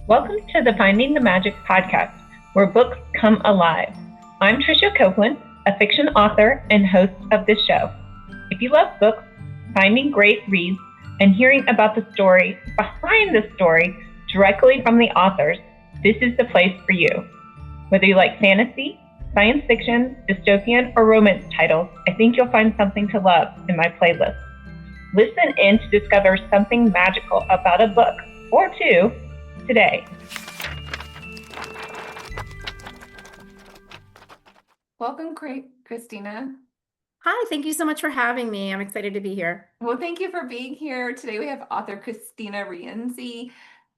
Welcome to the Finding the Magic podcast, where books come alive. I'm Tricia Copeland, a fiction author and host of this show. If you love books, finding great reads, and hearing about the story behind the story directly from the authors, this is the place for you. Whether you like fantasy, science fiction, dystopian, or romance titles, I think you'll find something to love in my playlist. Listen in to discover something magical about a book or two today. Welcome, Kristina. Hi, thank you so much for having me. I'm excited to be here. Well, thank you for being here. Today we have author Kristina Rienzi,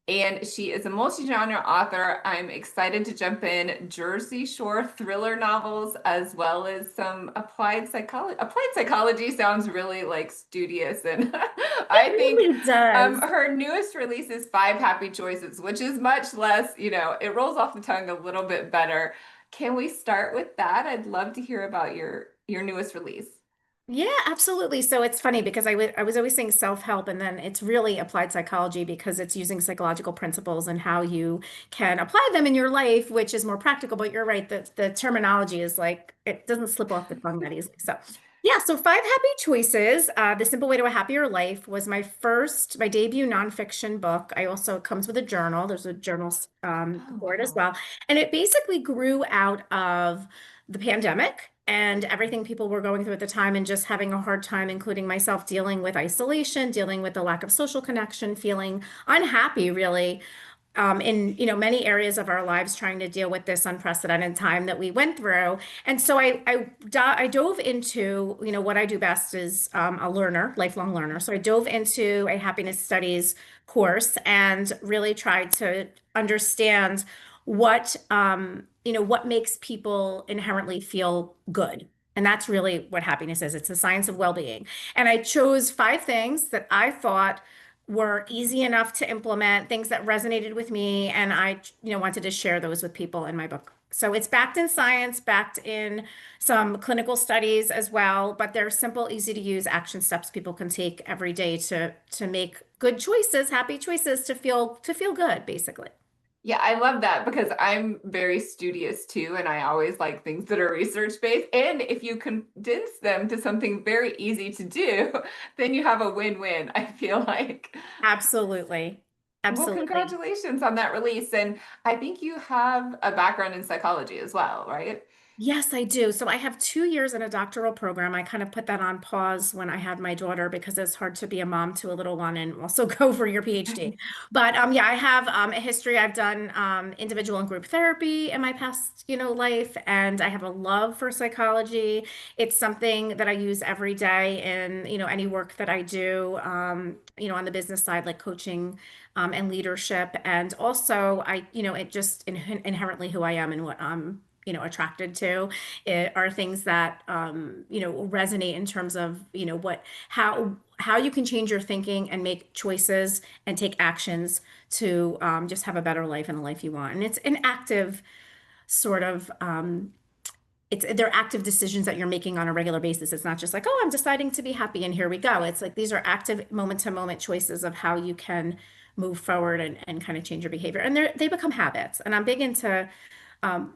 and she is a multi-genre author. I'm excited to jump in Jersey Shore thriller novels as well as some applied psychology. Applied psychology sounds really like studious, and I think really does. her newest release is Five Happy Choices, which is much less, it rolls off the tongue a little bit better. Can we start with that? I'd love to hear about your newest release. Yeah, absolutely. So it's funny because I was always saying self-help, and then it's really applied psychology because it's using psychological principles and how you can apply them in your life, which is more practical. But you're right, the terminology is like it doesn't slip off the tongue that easily. So yeah, so Five Happy Choices, The Simple Way to a Happier Life was my debut nonfiction book. I also, it comes with a journal. There's a journal for it as well. And it basically grew out of the pandemic and everything people were going through at the time, and just having a hard time, including myself, dealing with isolation, dealing with the lack of social connection, feeling unhappy really in many areas of our lives, trying to deal with this unprecedented time that we went through. And so I dove into, what I do best is a learner, lifelong learner. So I dove into a happiness studies course and really tried to understand what makes people inherently feel good. And that's really what happiness is. It's the science of well-being. And I chose 5 things that I thought were easy enough to implement, things that resonated with me, and I, wanted to share those with people in my book. So it's backed in science, backed in some clinical studies as well, but they're simple, easy to use action steps people can take every day to make good choices, happy choices, to feel good, basically. Yeah, I love that because I'm very studious too, and I always like things that are research-based. And if you condense them to something very easy to do, then you have a win-win, I feel like. Absolutely. Well, Absolutely. congratulations on that release. And I think you have a background in psychology as well, right? Yes, I do. So I have 2 years in a doctoral program. I kind of put that on pause when I had my daughter because it's hard to be a mom to a little one and also go for your PhD. But yeah, I have a history. I've done individual and group therapy in my past, life, and I have a love for psychology. It's something that I use every day in, any work that I do, on the business side, like coaching and leadership. And also it just inherently who I am and what I'm attracted to are things that resonate in terms of how you can change your thinking and make choices and take actions to just have a better life and a life you want. And it's an active sort of they're active decisions that you're making on a regular basis. It's not just like, oh, I'm deciding to be happy and here we go. It's like these are active moment to moment choices of how you can move forward and kind of change your behavior. And they become habits. And I'm big into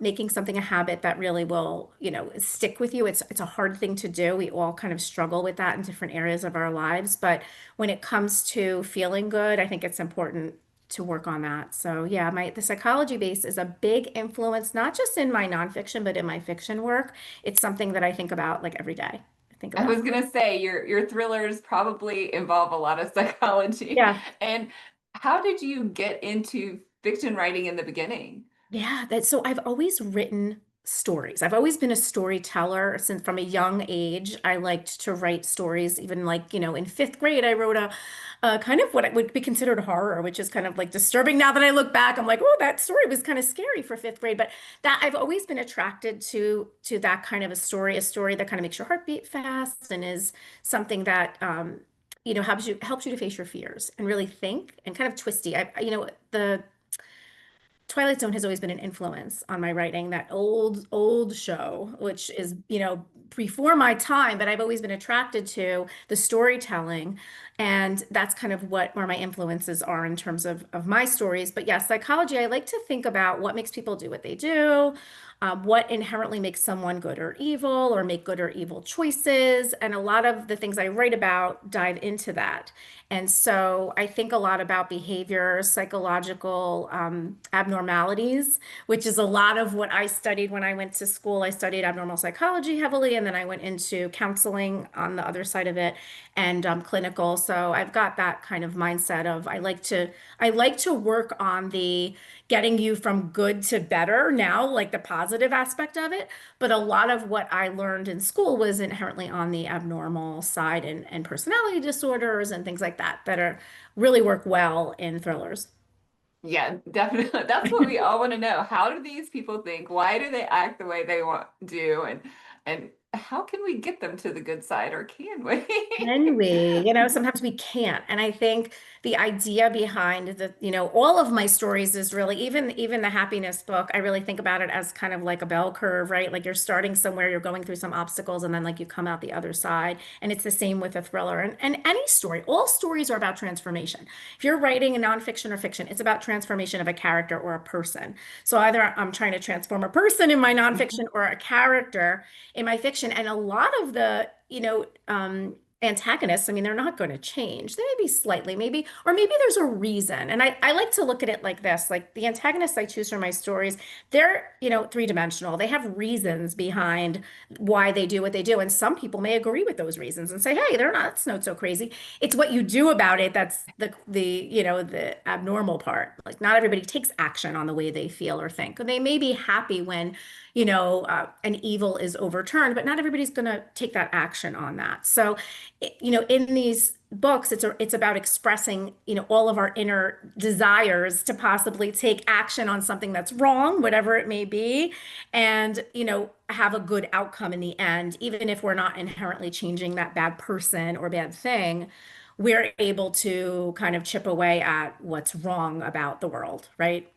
making something a habit that really will, stick with you. It's a hard thing to do. We all kind of struggle with that in different areas of our lives. But when it comes to feeling good, I think it's important to work on that. So yeah, the psychology base is a big influence, not just in my nonfiction, but in my fiction work. It's something that I think about like every day. I think I about. was gonna say your thrillers probably involve a lot of psychology. Yeah. And how did you get into fiction writing in the beginning? Yeah, so I've always written stories. I've always been a storyteller since from a young age. I liked to write stories, even like, in 5th grade, I wrote a kind of what would be considered horror, which is kind of like disturbing now that I look back. I'm like, oh, that story was kind of scary for 5th grade. But that I've always been attracted to that kind of a story that kind of makes your heart beat fast and is something that helps you to face your fears and really think and kind of twisty. The Twilight Zone has always been an influence on my writing. That old show, which is, before my time, but I've always been attracted to the storytelling. And that's kind of where my influences are in terms of my stories. But yeah, psychology, I like to think about what makes people do what they do, what inherently makes someone good or evil, or make good or evil choices. And a lot of the things I write about dive into that. And so I think a lot about behavior, psychological abnormalities, which is a lot of what I studied when I went to school. I studied abnormal psychology heavily, and then I went into counseling on the other side of it, and clinical. So I've got that kind of mindset of I like to work on the getting you from good to better now, like the positive aspect of it. But a lot of what I learned in school was inherently on the abnormal side, and personality disorders and things like that are really work well in thrillers. Yeah, definitely. That's what we all want to know. How do these people think? Why do they act the way they want do? And how can we get them to the good side, or can we? Can we? Sometimes we can't. And I think the idea behind all of my stories is really, even the happiness book, I really think about it as kind of like a bell curve, right? Like you're starting somewhere, you're going through some obstacles, and then like you come out the other side. And it's the same with a thriller. And any story, all stories are about transformation. If you're writing a nonfiction or fiction, it's about transformation of a character or a person. So either I'm trying to transform a person in my nonfiction or a character in my fiction. And a lot of the, antagonists, I mean, they're not going to change. They may be slightly, maybe, or maybe there's a reason. And I like to look at it like this, like the antagonists I choose for my stories, they're, three-dimensional. They have reasons behind why they do what they do. And some people may agree with those reasons and say, hey, that's not so crazy. It's what you do about it that's the abnormal part. Like not everybody takes action on the way they feel or think. They may be happy when an evil is overturned, but not everybody's going to take that action on that. So, in these books, it's about expressing, all of our inner desires to possibly take action on something that's wrong, whatever it may be, and, have a good outcome in the end, even if we're not inherently changing that bad person or bad thing. We're able to kind of chip away at what's wrong about the world, right?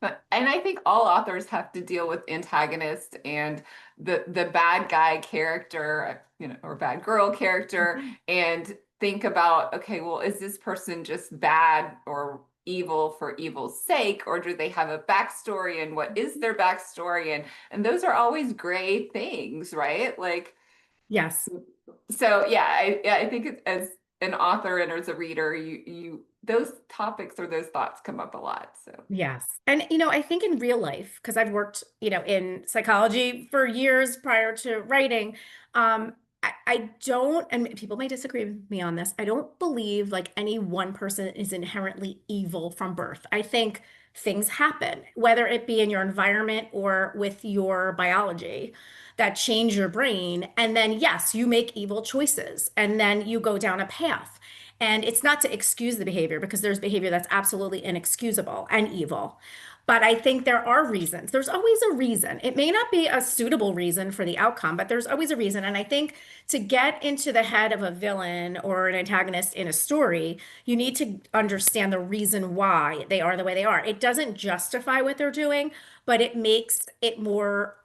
And I think all authors have to deal with antagonists and the bad guy character, or bad girl character, and think about, okay, well, is this person just bad or evil for evil's sake, or do they have a backstory, and what is their backstory? And those are always gray things, right? Like, Yes. so yeah, I think as an author and as a reader, you those topics or those thoughts come up a lot. So Yes. And, I think in real life, because I've worked, in psychology for years prior to writing, I don't, and people may disagree with me on this, I don't believe like any one person is inherently evil from birth. I think things happen, whether it be in your environment or with your biology, that change your brain. And then, yes, you make evil choices, and then you go down a path. And it's not to excuse the behavior, because there's behavior that's absolutely inexcusable and evil. But I think there are reasons. There's always a reason. It may not be a suitable reason for the outcome, but there's always a reason. And I think to get into the head of a villain or an antagonist in a story, you need to understand the reason why they are the way they are. It doesn't justify what they're doing, but it makes it more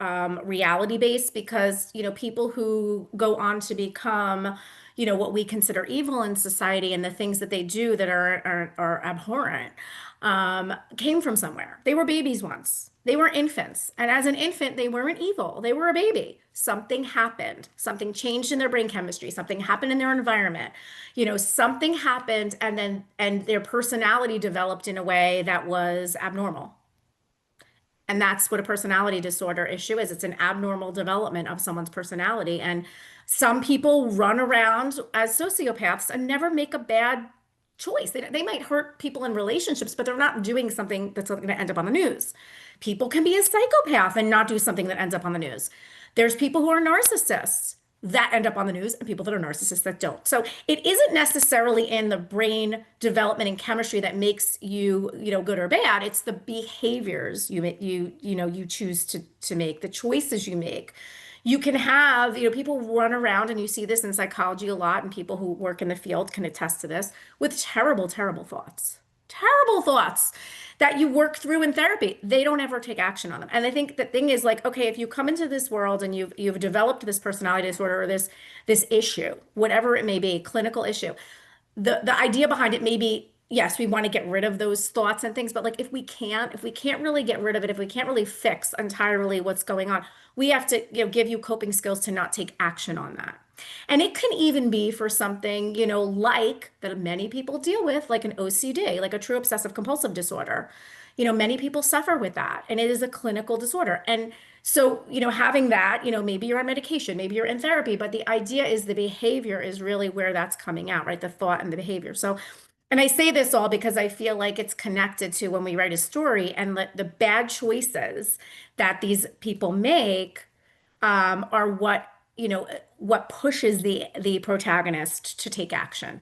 reality based, because, people who go on to become what we consider evil in society, and the things that they do that are abhorrent, came from somewhere. They were babies once. They were infants. And as an infant, they weren't evil. They were a baby. Something happened. Something changed in their brain chemistry. Something happened in their environment. Something happened, and their personality developed in a way that was abnormal. And that's what a personality disorder issue is. It's an abnormal development of someone's personality. And some people run around as sociopaths and never make a bad choice. They might hurt people in relationships, but they're not doing something that's going to end up on the news. People can be a psychopath and not do something that ends up on the news. There's people who are narcissists that end up on the news, and people that are narcissists that don't. So it isn't necessarily in the brain development and chemistry that makes you, good or bad. It's the behaviors you choose to make, the choices you make. You can have, people run around, and you see this in psychology a lot, and people who work in the field can attest to this, with terrible, terrible thoughts. Terrible thoughts that you work through in therapy. They don't ever take action on them. And I think the thing is like, okay, if you come into this world and you've developed this personality disorder or this issue, whatever it may be, clinical issue, the idea behind it may be, yes, we want to get rid of those thoughts and things, but like if we can't really get rid of it, if we can't really fix entirely what's going on, we have to, give you coping skills to not take action on that. And it can even be for something, like that many people deal with, like an OCD, like a true obsessive compulsive disorder. Many people suffer with that, and it is a clinical disorder. And so, having that, maybe you're on medication, maybe you're in therapy, but the idea is the behavior is really where that's coming out, right? The thought and the behavior. So, and I say this all because I feel like it's connected to when we write a story and the bad choices that these people make are what pushes the protagonist to take action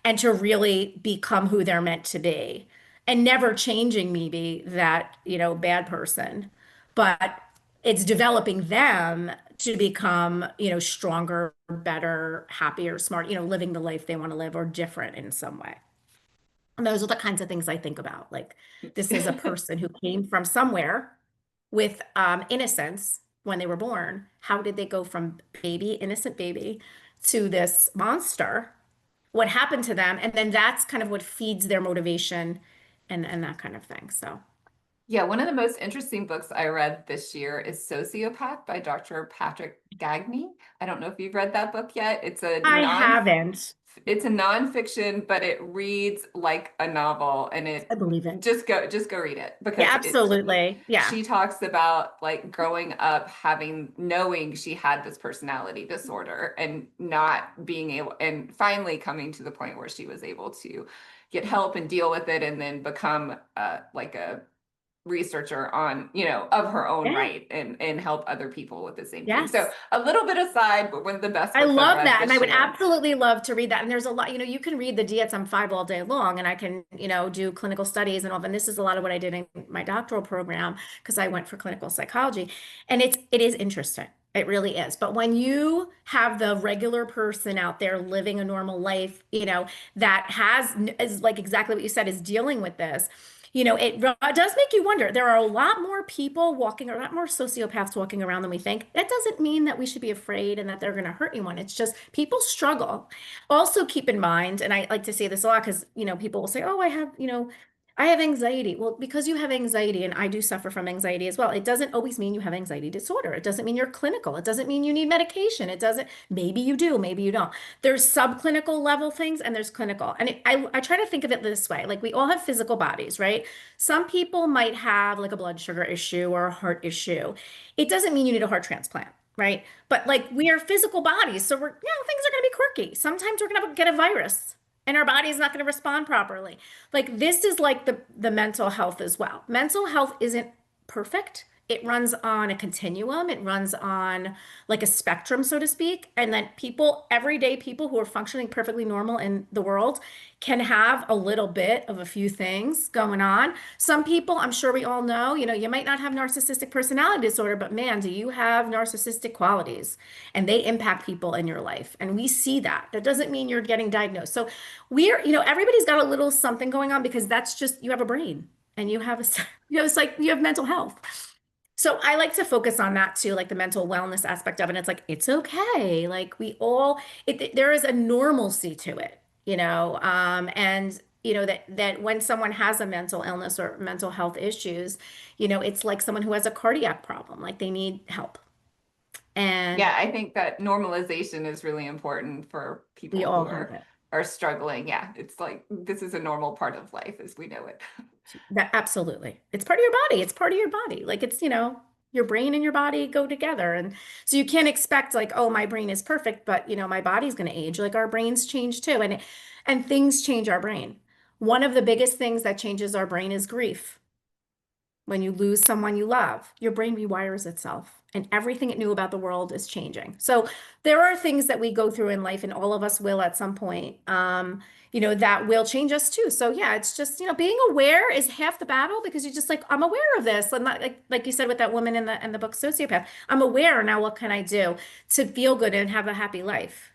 and to really become who they're meant to be, and never changing maybe that bad person, but it's developing them to become stronger, better, happier, smart, living the life they want to live or different in some way. And those are the kinds of things I think about. Like, this is a person who came from somewhere with innocence when they were born. How did they go from innocent baby, to this monster? What happened to them? And then that's kind of what feeds their motivation and that kind of thing. So Yeah, one of the most interesting books I read this year is Sociopath by Dr. Patrick Gagne. I don't know if you've read that book yet. I haven't. It's a nonfiction, but it reads like a novel, and I believe it. just go read it, because Yeah, absolutely. Yeah. she talks about like growing up knowing she had this personality disorder and not being able, and finally coming to the point where she was able to get help and deal with it, and then become like a researcher on, of her own Yeah. right, and help other people with the same thing. Yes. So a little bit aside, but one of the best I books I've love read that. And this I would year. absolutely love to read that. And there's a lot, you can read the DSM-5 all day long, and I can, do clinical studies and all. And this is a lot of what I did in my doctoral program, because I went for clinical psychology. And it is interesting. It really is. But when you have the regular person out there living a normal life, that is like exactly what you said, is dealing with this, it does make you wonder. There are a lot more people walking, a lot more sociopaths walking around than we think. That doesn't mean that we should be afraid and that they're going to hurt anyone. It's just people struggle. Also, keep in mind, and I like to say this a lot because, people will say, oh, I have anxiety. Well, because you have anxiety, and I do suffer from anxiety as well, it doesn't always mean you have anxiety disorder. It doesn't mean you're clinical. It doesn't mean you need medication. It doesn't, maybe you do, maybe you don't. There's subclinical level things and there's clinical. And I try to think of it this way. Like, we all have physical bodies, right? Some people might have like a blood sugar issue or a heart issue. It doesn't mean you need a heart transplant. Right. But like, we are physical bodies. So things are going to be quirky. Sometimes we're going to get a virus and our body is not going to respond properly. Like, this is like the mental health as well. Mental health isn't perfect. It runs on a continuum. It runs on like a spectrum, so to speak. And then everyday people who are functioning perfectly normal in the world can have a little bit of a few things going on. Some people, I'm sure we all know, you might not have narcissistic personality disorder, but man, do you have narcissistic qualities, and they impact people in your life. And we see that. That doesn't mean you're getting diagnosed. So everybody's got a little something going on, because that's just, you have a brain and you have you have mental health. So I like to focus on that too, like the mental wellness aspect of it. It's like, it's okay. Like, there is a normalcy to it, and that when someone has a mental illness or mental health issues, it's like someone who has a cardiac problem, like they need help. And yeah, I think that normalization is really important for people we all who have it. are struggling. Yeah, it's like, this is a normal part of life as we know it. That absolutely. It's part of your body. It's part of your body. Like, it's, your brain and your body go together. And so you can't expect like, oh, my brain is perfect, but my body's going to age. Like, our brains change too. And things change our brain. One of the biggest things that changes our brain is grief. When you lose someone you love, your brain rewires itself, and everything it knew about the world is changing. So there are things that we go through in life, and all of us will at some point, that will change us too. So yeah, it's just, being aware is half the battle, because you're just like, I'm aware of this. I'm not like you said with that woman in the book Sociopath. I'm aware now. What can I do to feel good and have a happy life?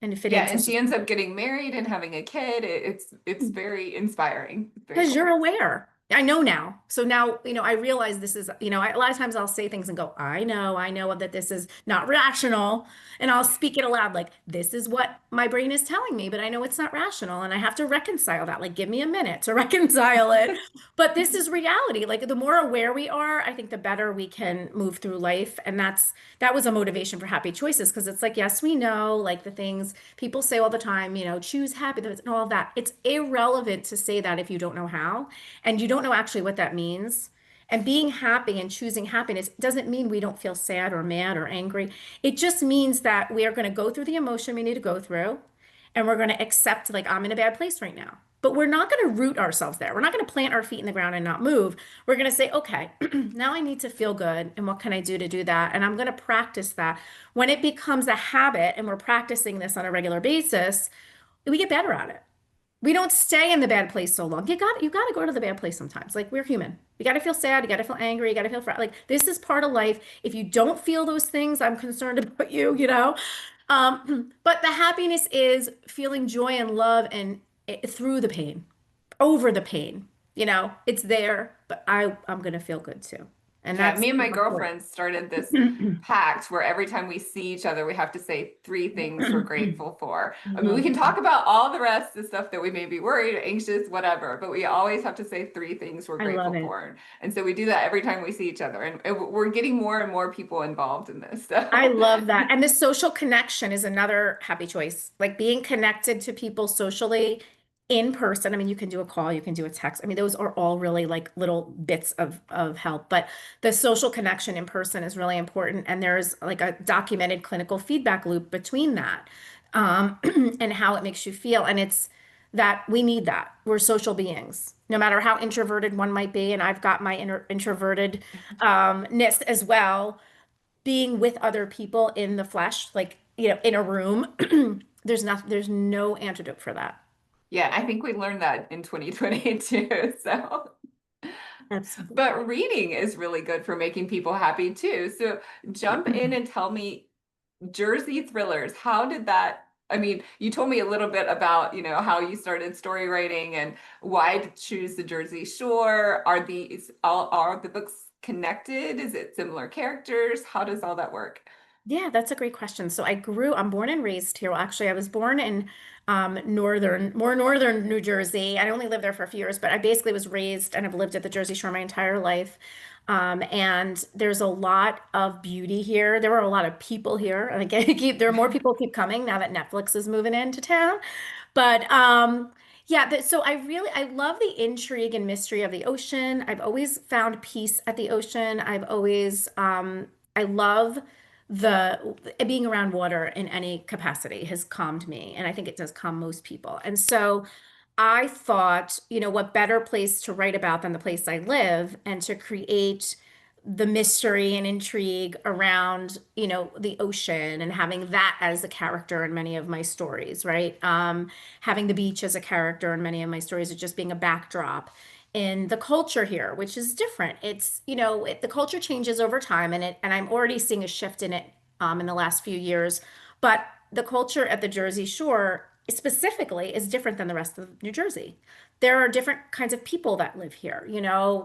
and fit Yeah, into. and she ends up getting married and having a kid. It's very inspiring. It's very Because you're cool. aware. I know now. So now, I realize this is, a lot of times I'll say things and go, I know that this is not rational. And I'll speak it aloud, like, this is what my brain is telling me, but I know it's not rational. And I have to reconcile that. Like, give me a minute to reconcile it. But this is reality. Like, the more aware we are, I think the better we can move through life. And that was a motivation for Happy Choices, because it's like, yes, we know, like, the things people say all the time, choose happiness and all of that. It's irrelevant to say that if you don't know how, and you don't know actually what that means. And being happy and choosing happiness doesn't mean we don't feel sad or mad or angry. It just means that we are going to go through the emotion we need to go through, and we're going to accept, like, I'm in a bad place right now. But we're not going to root ourselves there. We're not going to plant our feet in the ground and not move. We're going to say, okay, now I need to feel good. And what can I do to do that? And I'm going to practice that. When it becomes a habit and we're practicing this on a regular basis, we get better at it. We don't stay in the bad place so long. You got to go to the bad place sometimes. Like, we're human. You got to feel sad, you got to feel angry, you got to feel like, this is part of life. If you don't feel those things, I'm concerned about you. But the happiness is feeling joy and love, and through the pain, over the pain. It's there, but I'm going to feel good too. And Yeah, that's me and my super important. girlfriends started this pact where every time we see each other, we have to say three things we're grateful for. I I mean, we love can that. talk about all the rest, the stuff that we may be worried, anxious, whatever, but we always have to say three things we're I love grateful it. for. And so we do that every time we see each other. And we're getting more and more people involved in this. I So love that. And the social connection is another happy choice. Like, being connected to people socially in person. I mean, you can do a call, you can do a text. I mean, those are all really like little bits of help. But the social connection in person is really important. And there's like a documented clinical feedback loop between that, um, and how it makes you feel. And it's that we need that. We're social beings, no matter how introverted one might be. And I've got my introverted ness as well. Being with other people in the flesh, like, in a room, there's no antidote for that. yeah, I think we learned that in 2022. So, Absolutely. but reading is really good for making people happy too. So jump in and tell me Jersey thrillers. How did that? I mean, you told me a little bit about, how you started story writing and why to choose the Jersey Shore. Are the books connected? Is it similar characters? How does all that work? Yeah, that's a great question. So I'm born and raised here. Well, actually, I was born in more northern New Jersey. I only lived there for a few years, but I basically was raised and have lived at the Jersey Shore my entire life. And there's a lot of beauty here. There were a lot of people here. And again, there are more people keep coming now that Netflix is moving into town. But yeah, so I love the intrigue and mystery of the ocean. I've always found peace at the ocean. I love the being around water in any capacity has calmed me, and I think it does calm most people. And so I thought, what better place to write about than the place I live, and to create the mystery and intrigue around, the ocean, and having that as a character in many of my stories, right? Having the beach as a character in many of my stories, or just being a backdrop in the culture here, which is different. It's, the culture changes over time, and I'm already seeing a shift in it in the last few years. But the culture at the Jersey Shore specifically is different than the rest of New Jersey. There are different kinds of people that live here,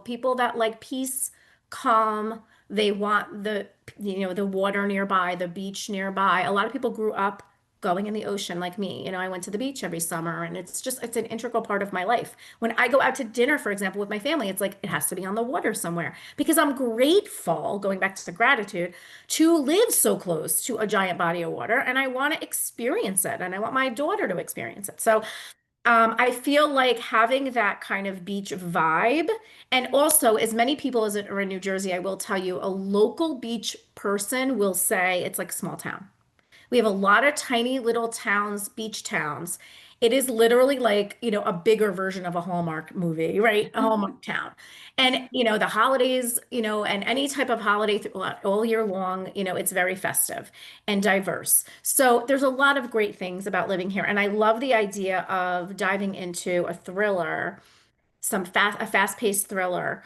people that like peace, calm. They want the water nearby, the beach nearby. A lot of people grew up going in the ocean like me. I went to the beach every summer, and it's an integral part of my life. When I go out to dinner, for example, with my family, it's like it has to be on the water somewhere, because I'm grateful, going back to the gratitude, to live so close to a giant body of water, and I want to experience it, and I want my daughter to experience it. So I feel like having that kind of beach vibe, and also, as many people as are in New Jersey, I will tell you, a local beach person will say it's like a small town. We have a lot of tiny little towns, beach towns. It is literally like, a bigger version of a Hallmark movie, right? A Hallmark town. And, the holidays, and any type of holiday all year long, it's very festive and diverse. So there's a lot of great things about living here. And I love the idea of diving into a thriller, a fast-paced thriller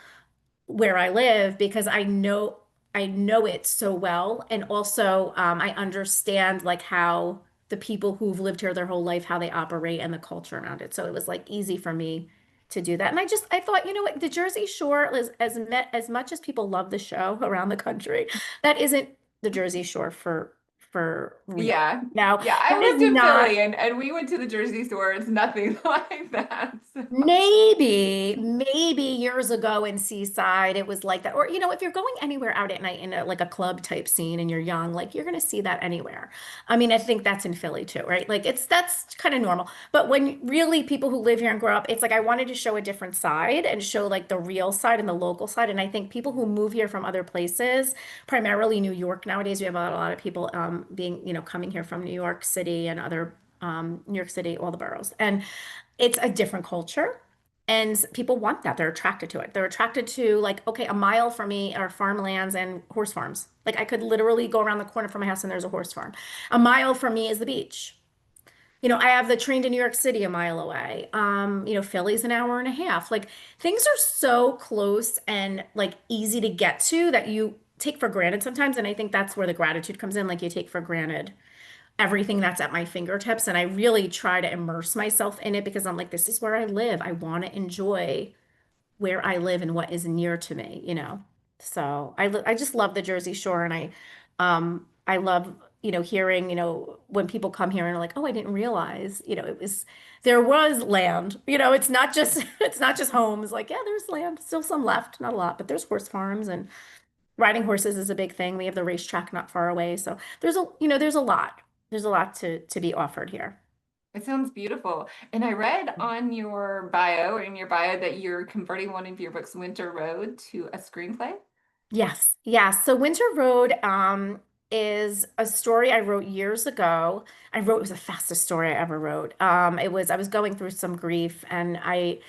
where I live, because I know it so well. And also, I understand like how the people who've lived here their whole life, how they operate and the culture around it. So it was like easy for me to do that. And I thought, you know what, the Jersey Shore is as much as people love the show around the country, that isn't the Jersey Shore for real. Yeah. Now, Yeah, I that is lived in not. Philly and we went to the Jersey Shore. It's nothing like that. So. Maybe years ago in Seaside, it was like that. Or, if you're going anywhere out at night in like a club type scene and you're young, like you're going to see that anywhere. I mean, I think that's in Philly too, right? Like that's kind of normal. But when really people who live here and grow up, it's like I wanted to show a different side and show like the real side and the local side. And I think people who move here from other places, primarily New York nowadays, we have a lot of people coming here from New York City and other New York City, all the boroughs. And it's a different culture. And people want that. They're attracted to it. They're attracted to like, okay, a mile from me are farmlands and horse farms. Like I could literally go around the corner from my house and there's a horse farm. A mile from me is the beach. I have the train to New York City a mile away. Philly's an hour and a half. Like things are so close and like easy to get to that you take for granted sometimes. And I think that's where the gratitude comes in. Like you take for granted everything that's at my fingertips. And I really try to immerse myself in it because I'm like, this is where I live. I want to enjoy where I live and what is near to me. So I just love the Jersey Shore and I love, hearing, when people come here and are like, oh, I didn't realize, there was land, it's not just homes. Like, yeah, there's land, still some left, not a lot, but there's horse farms and riding horses is a big thing. We have the racetrack not far away. So there's a lot to be offered here. It sounds beautiful. And I read on your bio or in your bio that you're converting one of your books, Winter Road, to a screenplay. Yes, yes. So Winter Road is a story I wrote years ago. It was the fastest story I ever wrote. I was going through some grief and I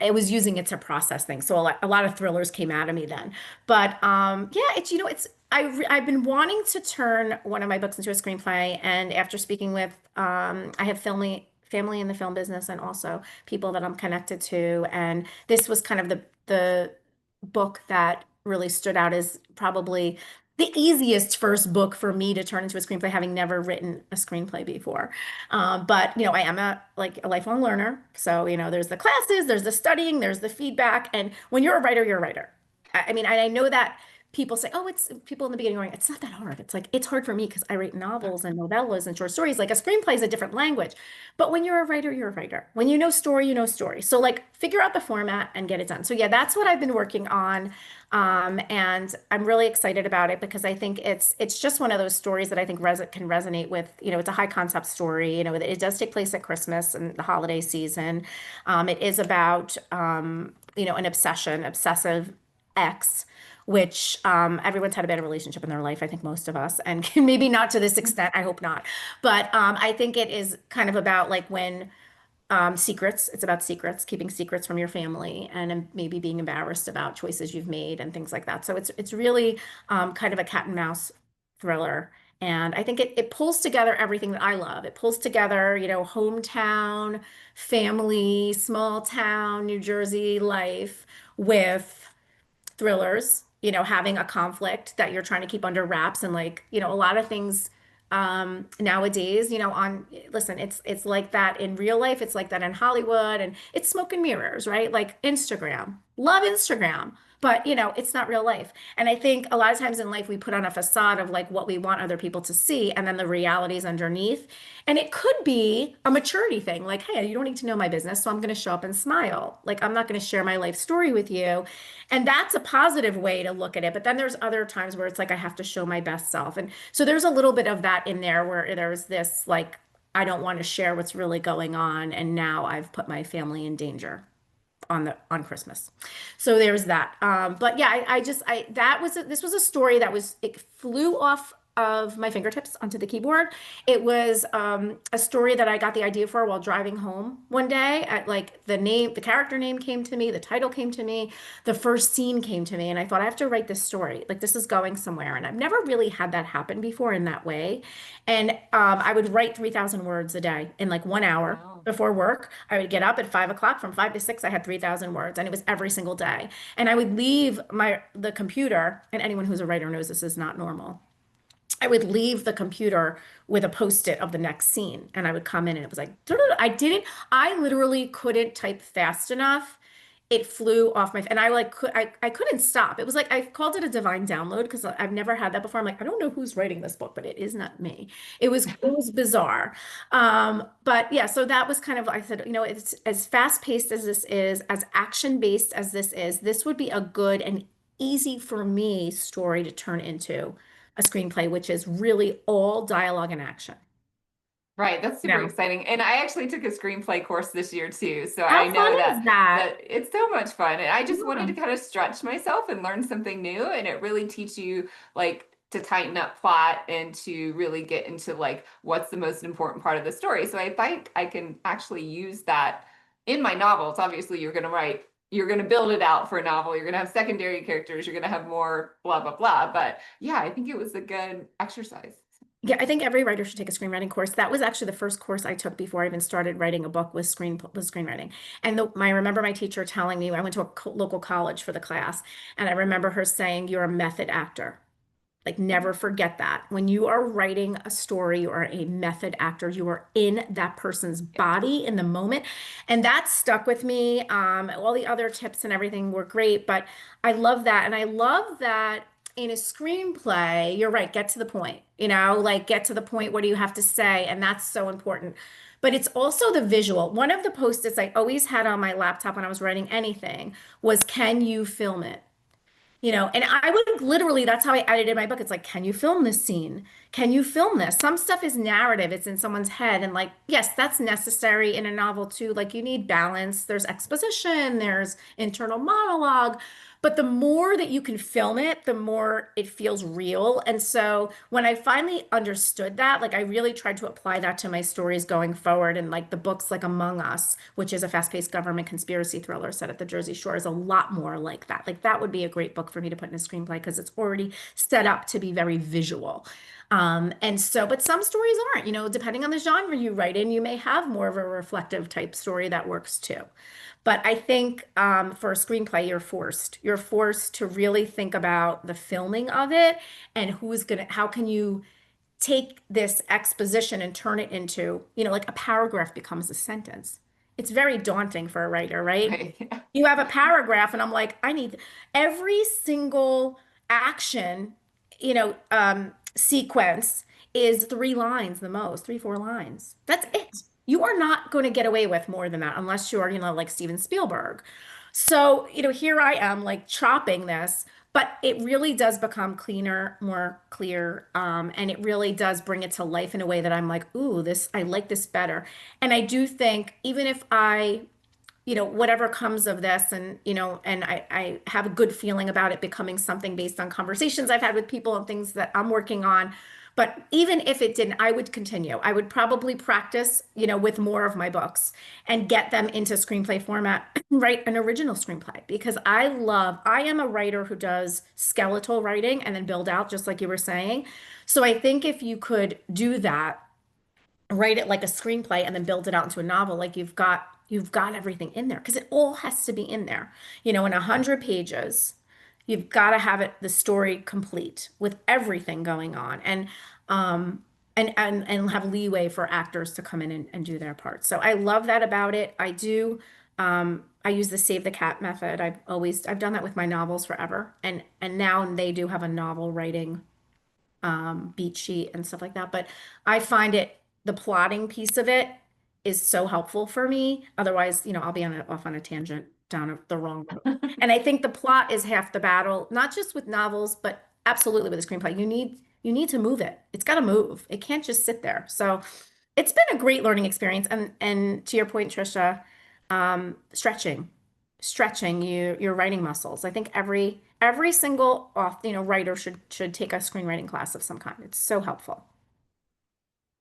was using it to process things. So a lot of thrillers came out of me then. But yeah, I've been wanting to turn one of my books into a screenplay. And after speaking with, I have family in the film business and also people that I'm connected to. And this was kind of the book that really stood out as probably the easiest first book for me to turn into a screenplay, having never written a screenplay before. But I am a lifelong learner. So, there's the classes, there's the studying, there's the feedback. And when you're a writer, you're a writer. I mean, I know that people say, oh, it's people in the beginning going, it's not that hard. It's like, it's hard for me because I write novels and novellas and short stories. Like a screenplay is a different language. But when you're a writer, you're a writer. When you know story, you know story. So like figure out the format and get it done. So yeah, that's what I've been working on. And I'm really excited about it because I think it's just one of those stories that I think can resonate with, it's a high concept story, it does take place at Christmas and the holiday season. It is about, an obsessive ex, which everyone's had a bad relationship in their life, I think most of us, and maybe not to this extent, I hope not. But I think it is kind of about like when secrets. It's about secrets, keeping secrets from your family, and maybe being embarrassed about choices you've made and things like that. So it's really kind of a cat and mouse thriller. And I think it pulls together everything that I love. It pulls together, hometown, family, small town, New Jersey life with thrillers, having a conflict that you're trying to keep under wraps and like, a lot of things nowadays, listen, it's like that in real life, it's like that in Hollywood, and it's smoke and mirrors, right? Like Instagram, love Instagram, but it's not real life. And I think a lot of times in life we put on a facade of like what we want other people to see, and then the realities underneath. And it could be a maturity thing, like, hey, you don't need to know my business, so I'm going to show up and smile. Like, I'm not going to share my life story with you. And that's a positive way to look at it. But then there's other times where it's like I have to show my best self. And so there's a little bit of that in there where there's this like, I don't want to share what's really going on, and now I've put my family in danger on Christmas. So there's that. But yeah, this was a story it flew off of my fingertips onto the keyboard. It was a story that I got the idea for while driving home one day. The character name came to me, the title came to me, the first scene came to me, and I thought I have to write this story. Like this is going somewhere, and I've never really had that happen before in that way. And I would write 3,000 words a day in like 1 hour. Wow. Before work. I would get up at 5 o'clock. From 5 to 6, I had 3,000 words, and it was every single day. And I would leave the computer, and anyone who's a writer knows this is not normal. I would leave the computer with a post-it of the next scene and I would come in and it was like, I literally couldn't type fast enough. It flew off my, and I like, I couldn't stop. It was like, I called it a divine download because I've never had that before. I'm like, I don't know who's writing this book, but it is not me. It was bizarre. But yeah, so that was kind of, I said, it's as fast-paced as this is, as action-based as this is, this would be a good and easy for me story to turn into a screenplay, which is really all dialogue and action. Right, that's super Now, exciting. And I actually took a screenplay course this year too. So I how fun know is that that? that it's so much fun. And I just wanted Yeah. to kind of stretch myself and learn something new. And it really teach you like to tighten up plot and to really get into like what's the most important part of the story. So I think I can actually use that in my novels. Obviously, you're going to build it out for a novel. You're going to have secondary characters. You're going to have more blah, blah, blah. But yeah, I think it was a good exercise. Yeah, I think every writer should take a screenwriting course. That was actually the first course I took before I even started writing a book was screenwriting. And I remember my teacher telling me, I went to a local college for the class, and I remember her saying, "You're a method actor." Like, never forget that. When you are writing a story, you are a method actor. You are in that person's body in the moment. And that stuck with me. All the other tips and everything were great, but I love that. And I love that in a screenplay, you're right, get to the point, like get to the point. What do you have to say? And that's so important. But it's also the visual. One of the post-its I always had on my laptop when I was writing anything was, can you film it? And I would literally, that's how I edited my book. It's like, can you film this scene? Can you film this? Some stuff is narrative, it's in someone's head. And like, yes, that's necessary in a novel too. Like, you need balance. There's exposition, there's internal monologue. But the more that you can film it, the more it feels real. And so when I finally understood that, like I really tried to apply that to my stories going forward. And like the books like Among Us, which is a fast-paced government conspiracy thriller set at the Jersey Shore, is a lot more like that. Like that would be a great book for me to put in a screenplay because it's already set up to be very visual. But some stories aren't, depending on the genre you write in, you may have more of a reflective type story that works too. But I think for a screenplay, you're forced to really think about the filming of it and how can you take this exposition and turn it into, like a paragraph becomes a sentence. It's very daunting for a writer, right? Right. You have a paragraph, and I'm like, I need every single action, sequence is 3 lines the most, 3, 4 lines. That's it. You are not going to get away with more than that unless you're, like Steven Spielberg. So, here I am like chopping this, but it really does become cleaner, more clear, and it really does bring it to life in a way that I'm like, ooh, I like this better. And I do think even if whatever comes of this and I have a good feeling about it becoming something based on conversations I've had with people and things that I'm working on. But even if it didn't, I would continue. I would probably practice, with more of my books and get them into screenplay format, write an original screenplay because I am a writer who does skeletal writing and then build out, just like you were saying. So I think if you could do that, write it like a screenplay and then build it out into a novel, like you've got everything in there because it all has to be in there. In 100 pages, you've got to have the story complete with everything going on and have leeway for actors to come in and do their part. So I love that about it. I use the save the cat method. I've done that with my novels forever. And now they do have a novel writing beat sheet and stuff like that. But I find the plotting piece of it is so helpful for me. Otherwise, I'll be off on a tangent down the wrong road. And I think the plot is half the battle, not just with novels, but absolutely with a screenplay. You need to move it. It's got to move. It can't just sit there. So it's been a great learning experience. And to your point, Trisha, stretching your writing muscles. I think every single writer should take a screenwriting class of some kind. It's so helpful.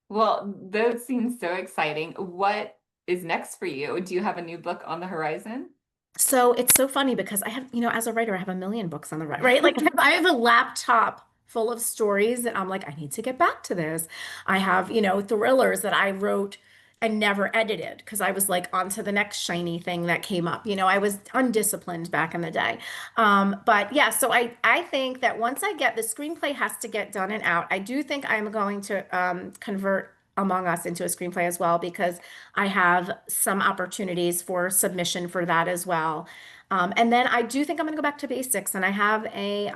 Well, those seem so exciting. What is next for you? Do you have a new book on the horizon? So it's so funny because I have, as a writer, I have a million books on the right? Like I have a laptop full of stories that I'm like, I need to get back to this. I have, thrillers that I wrote I never edited because I was like on to the next shiny thing that came up. I was undisciplined back in the day. But yeah, so I think that once I get the screenplay has to get done and out, I do think I'm going to convert Among Us into a screenplay as well because I have some opportunities for submission for that as well. And then I do think I'm going to go back to basics, and I have a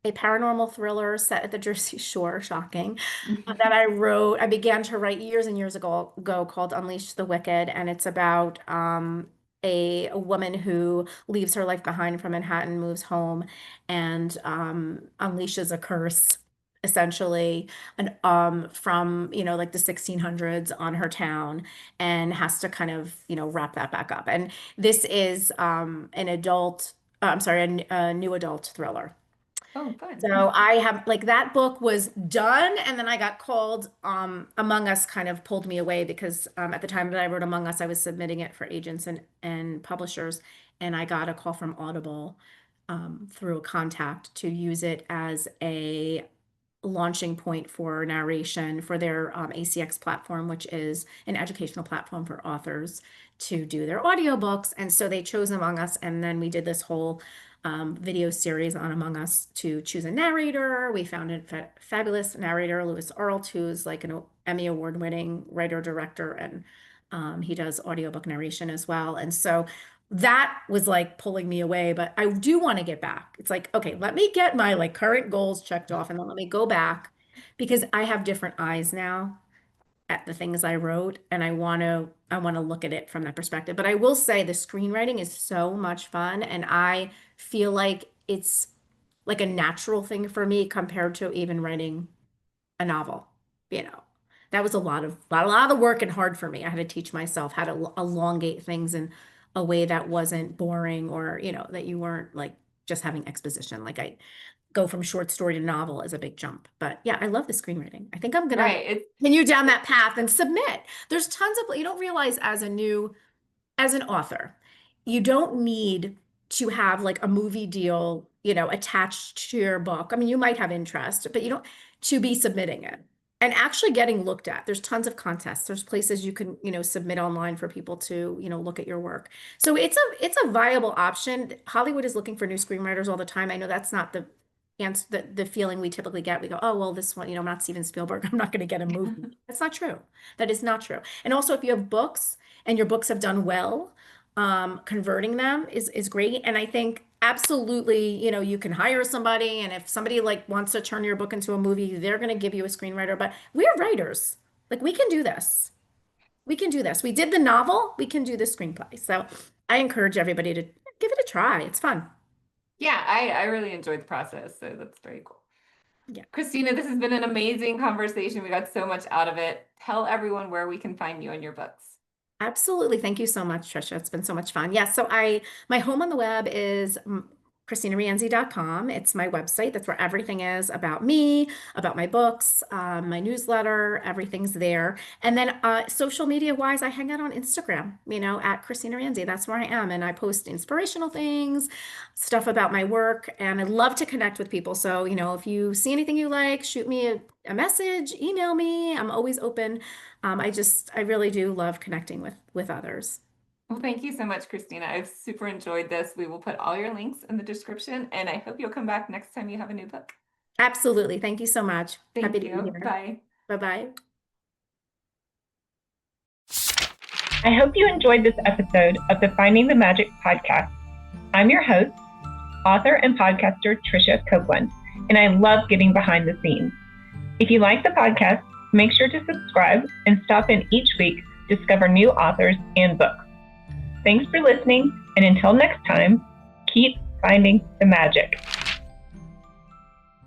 paranormal thriller set at the Jersey Shore, shocking, that I wrote. I began to write years and years ago called Unleash the Wicked, and it's about a woman who leaves her life behind from Manhattan, moves home, and unleashes a curse, essentially, and from like the 1600s on her town, and has to kind of wrap that back up. And this is an adult, I'm sorry, a new adult thriller. Oh, fun. So I have like that book was done, and then I got called. Among Us kind of pulled me away because at the time that I wrote Among Us, I was submitting it for agents and publishers, and I got a call from Audible through a contact to use it as a launching point for narration for their ACX platform, which is an educational platform for authors to do their audiobooks. And so they chose Among Us, and then we did this whole video series on Among Us to choose a narrator. We found a fabulous narrator, Lewis Arlt, who's like an Emmy award-winning writer, director, and he does audiobook narration as well. And so that was like pulling me away, but I do want to get back. It's like, okay, let me get my like current goals checked off, and then let me go back because I have different eyes now at the things I wrote, and I want to look at it from that perspective. But I will say the screenwriting is so much fun, and I feel like it's like a natural thing for me compared to even writing a novel. That was a lot of the work and hard for me. I had to teach myself how to elongate things in a way that wasn't boring, or that you weren't like just having exposition. Like I go from short story to novel is a big jump. But yeah, I love the screenwriting. I think I'm gonna continue down that path and submit. There's tons of, you don't realize as an author, you don't need to have like a movie deal, attached to your book. I mean, you might have interest, but you don't to be submitting it and actually getting looked at. There's tons of contests. There's places you can, submit online for people to, look at your work. So it's a viable option. Hollywood is looking for new screenwriters all the time. I know that's not the answer, the feeling we typically get. We go, oh, well, this one, I'm not Steven Spielberg, I'm not going to get a movie. That's not true. That is not true. And also, if you have books and your books have done well, converting them is great. And I think absolutely, you can hire somebody, and if somebody like wants to turn your book into a movie, they're going to give you a screenwriter. But we're writers. Like, we can do this. We can do this. We did the novel, we can do the screenplay. So I encourage everybody to give it a try. It's fun. Yeah, I really enjoyed the process. So that's very cool. Yeah. Kristina, this has been an amazing conversation. We got so much out of it. Tell everyone where we can find you and your books. Absolutely. Thank you so much, Trisha. It's been so much fun. Yeah, so my home on the web is KristinaRienzi.com. It's my website. That's where everything is about me, about my books, my newsletter, everything's there. And then social media wise, I hang out on Instagram, at Kristina Rienzi. That's where I am. And I post inspirational things, stuff about my work, and I love to connect with people. So, if you see anything you like, shoot me a message, email me. I'm always open. I really do love connecting with others. Well, thank you so much, Kristina. I've super enjoyed this. We will put all your links in the description, and I hope you'll come back next time you have a new book. Absolutely. Thank you so much. Happy to be here. Bye. Bye-bye. I hope you enjoyed this episode of the Finding the Magic podcast. I'm your host, author and podcaster Trisha Copeland, and I love getting behind the scenes. If you like the podcast, make sure to subscribe and stop in each week to discover new authors and books. Thanks for listening, and until next time, keep finding the magic.